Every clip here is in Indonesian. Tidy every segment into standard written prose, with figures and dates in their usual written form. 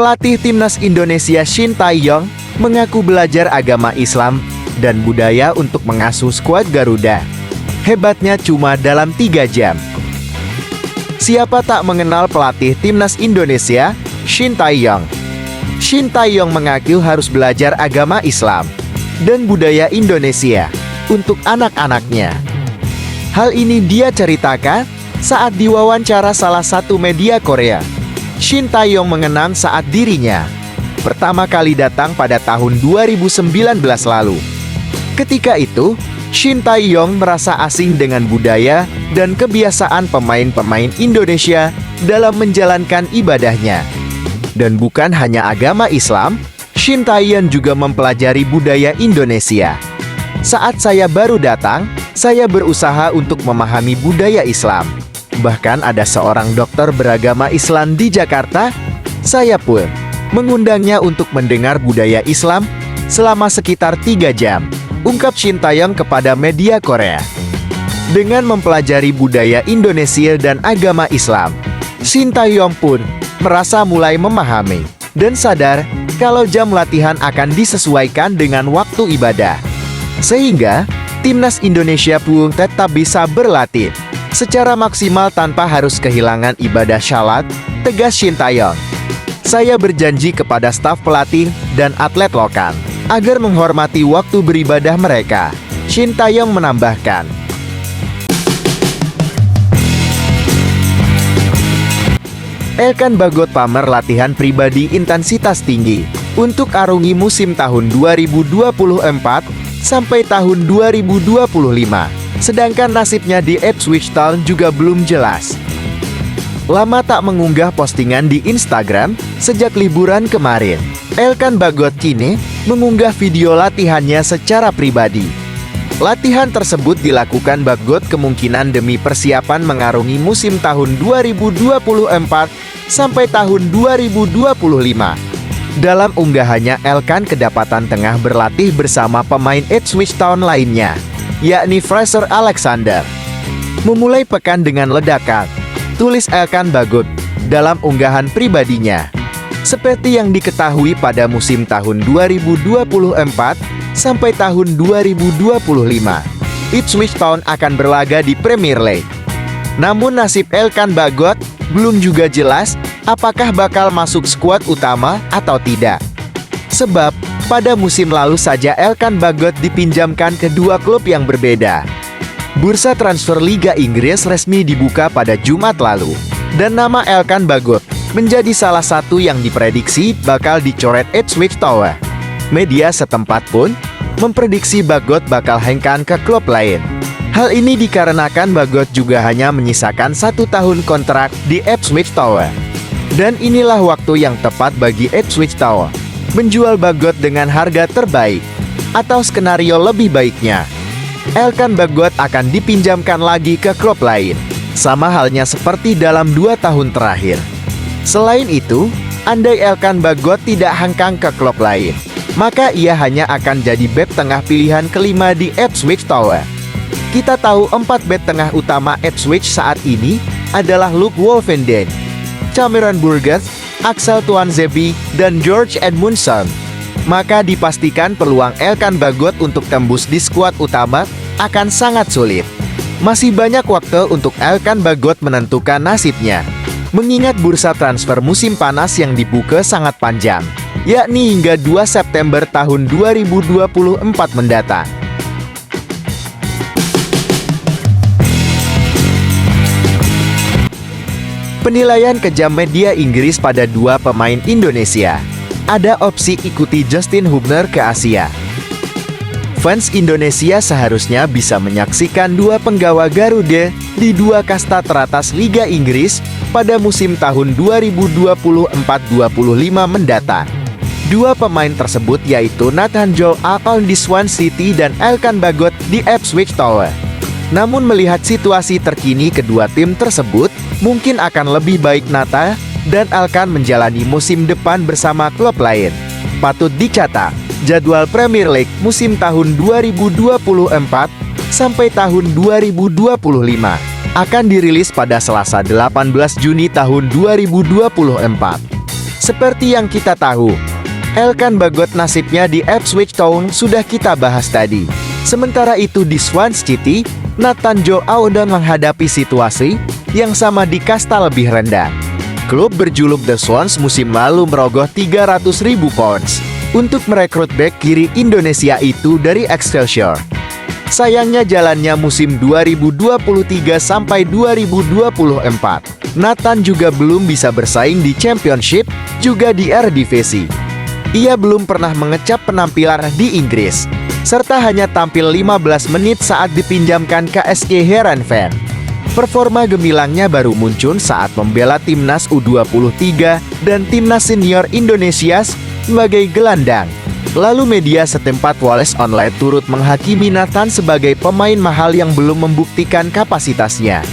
Pelatih timnas Indonesia Shin Tae-yong mengaku belajar agama Islam dan budaya untuk mengasuh skuad Garuda. Hebatnya cuma dalam 3 jam. Siapa tak mengenal pelatih timnas Indonesia, Shin Tae-yong? Shin Tae-yong mengaku harus belajar agama Islam dan budaya Indonesia untuk anak-anaknya. Hal ini dia ceritakan saat diwawancara salah satu media Korea. Shin Tae-yong mengenang saat dirinya pertama kali datang pada tahun 2019 lalu. Ketika itu, Shin Tae-yong merasa asing dengan budaya dan kebiasaan pemain-pemain Indonesia dalam menjalankan ibadahnya. Dan bukan hanya agama Islam, Shin Tae-yong juga mempelajari budaya Indonesia. Saat saya baru datang, saya berusaha untuk memahami budaya Islam. Bahkan ada seorang dokter beragama Islam di Jakarta, saya pun mengundangnya untuk mendengar budaya Islam selama sekitar 3 jam, ungkap Shin Tae-yong kepada media Korea. Dengan mempelajari budaya Indonesia dan agama Islam, Shin Tae-yong pun merasa mulai memahami dan sadar kalau jam latihan akan disesuaikan dengan waktu ibadah. Sehingga, timnas Indonesia pun tetap bisa berlatih secara maksimal tanpa harus kehilangan ibadah syalat, tegas Shin Tae-yong. Saya berjanji kepada staf pelatih dan atlet lokal agar menghormati waktu beribadah mereka, Shin Tae-yong menambahkan. Elkan Bagot pamer latihan pribadi intensitas tinggi untuk arungi musim tahun 2024 sampai tahun 2025. Sedangkan nasibnya di Ipswich Town juga belum jelas. Lama tak mengunggah postingan di Instagram sejak liburan kemarin, Elkan Bagot kini mengunggah video latihannya secara pribadi. Latihan tersebut dilakukan Bagot kemungkinan demi persiapan mengarungi musim tahun 2024 sampai tahun 2025. Dalam unggahannya, Elkan kedapatan tengah berlatih bersama pemain Ipswich Town lainnya, yakni Fraser Alexander. Memulai pekan dengan ledakan, tulis Elkan Bagot dalam unggahan pribadinya. Seperti yang diketahui pada musim tahun 2024 sampai tahun 2025, Ipswich Town akan berlaga di Premier League. Namun nasib Elkan Bagot belum juga jelas apakah bakal masuk skuad utama atau tidak. Sebab pada musim lalu saja Elkan Bagot dipinjamkan ke 2 klub yang berbeda. Bursa transfer Liga Inggris resmi dibuka pada Jumat lalu, dan nama Elkan Bagot menjadi salah satu yang diprediksi bakal dicoret Ipswich Town. Media setempat pun memprediksi Bagot bakal hengkang ke klub lain. Hal ini dikarenakan Bagot juga hanya menyisakan 1 tahun kontrak di Ipswich Town. Dan inilah waktu yang tepat bagi Ipswich Town menjual Bagot dengan harga terbaik, atau skenario lebih baiknya, Elkan Bagot akan dipinjamkan lagi ke klub lain, sama halnya seperti dalam 2 tahun terakhir. Selain itu, andai Elkan Bagot tidak hengkang ke klub lain, maka ia hanya akan jadi bek tengah pilihan kelima di Ipswich Town. Kita tahu 4 bek tengah utama Ipswich saat ini adalah Luke Wolfenden, Cameron Burgess, Axel Tuanzebe, dan George Edmundson. Maka dipastikan peluang Elkan Bagot untuk tembus di skuad utama akan sangat sulit. Masih banyak waktu untuk Elkan Bagot menentukan nasibnya, mengingat bursa transfer musim panas yang dibuka sangat panjang, yakni hingga 2 September tahun 2024 mendatang. Penilaian kejam media Inggris pada 2 pemain Indonesia. Ada opsi ikuti Justin Hubner ke Asia. Fans Indonesia seharusnya bisa menyaksikan 2 penggawa Garuda di 2 kasta teratas Liga Inggris pada musim tahun 2024-25 mendatang. 2 pemain tersebut yaitu Nathan Jones di Swansea City dan Elkan Bagot di Ipswich Town. Namun melihat situasi terkini kedua tim tersebut, mungkin akan lebih baik Nata dan Elkan menjalani musim depan bersama klub lain. Patut dicatat, jadwal Premier League musim tahun 2024 sampai tahun 2025 akan dirilis pada Selasa 18 Juni tahun 2024. Seperti yang kita tahu, Elkan Bagot nasibnya di Ipswich Town sudah kita bahas tadi. Sementara itu di Swansea City, Nathan Joe Aoudon menghadapi situasi yang sama di kasta lebih rendah. Klub berjuluk The Swans musim lalu merogoh 300.000 pounds untuk merekrut bek kiri Indonesia itu dari Excelsior. Sayangnya jalannya musim 2023 sampai 2024. Nathan juga belum bisa bersaing di Championship, juga di Eredivisie. Ia belum pernah mengecap penampilan di Inggris, serta hanya tampil 15 menit saat dipinjamkan ke SK Heerenveen. Performa gemilangnya baru muncul saat membela timnas U23 dan timnas senior Indonesia sebagai gelandang. Lalu media setempat Wales Online turut menghakimi Nathan sebagai pemain mahal yang belum membuktikan kapasitasnya.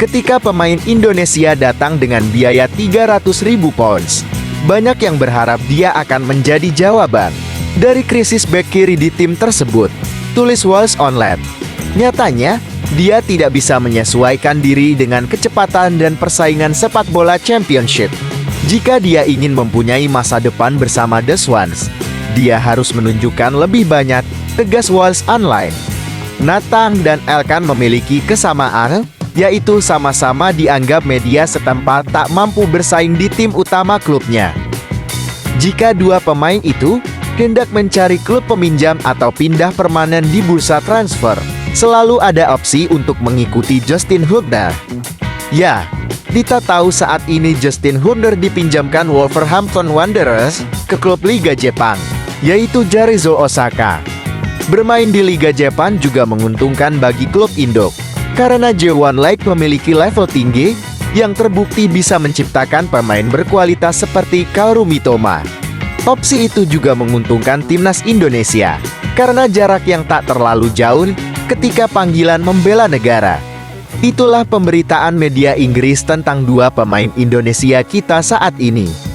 Ketika pemain Indonesia datang dengan biaya 300.000 pounds, banyak yang berharap dia akan menjadi jawaban dari krisis bek kiri di tim tersebut, tulis Wales Online. Nyatanya, dia tidak bisa menyesuaikan diri dengan kecepatan dan persaingan sepak bola Championship. Jika dia ingin mempunyai masa depan bersama The Swans, dia harus menunjukkan lebih banyak, tegas Wales Online. Nathan dan Elkan memiliki kesamaan, yaitu sama-sama dianggap media setempat tak mampu bersaing di tim utama klubnya. Jika dua pemain itu hendak mencari klub peminjam atau pindah permanen di bursa transfer, selalu ada opsi untuk mengikuti Justin Hubner. Ya, kita tahu saat ini Justin Hubner dipinjamkan Wolverhampton Wanderers ke klub Liga Jepang, yaitu Jarizo Osaka. Bermain di Liga Jepang juga menguntungkan bagi klub induk, karena J1 League memiliki level tinggi yang terbukti bisa menciptakan pemain berkualitas seperti Kaoru Mitoma. Opsi itu juga menguntungkan timnas Indonesia, karena jarak yang tak terlalu jauh ketika panggilan membela negara. Itulah pemberitaan media Inggris tentang dua pemain Indonesia kita saat ini.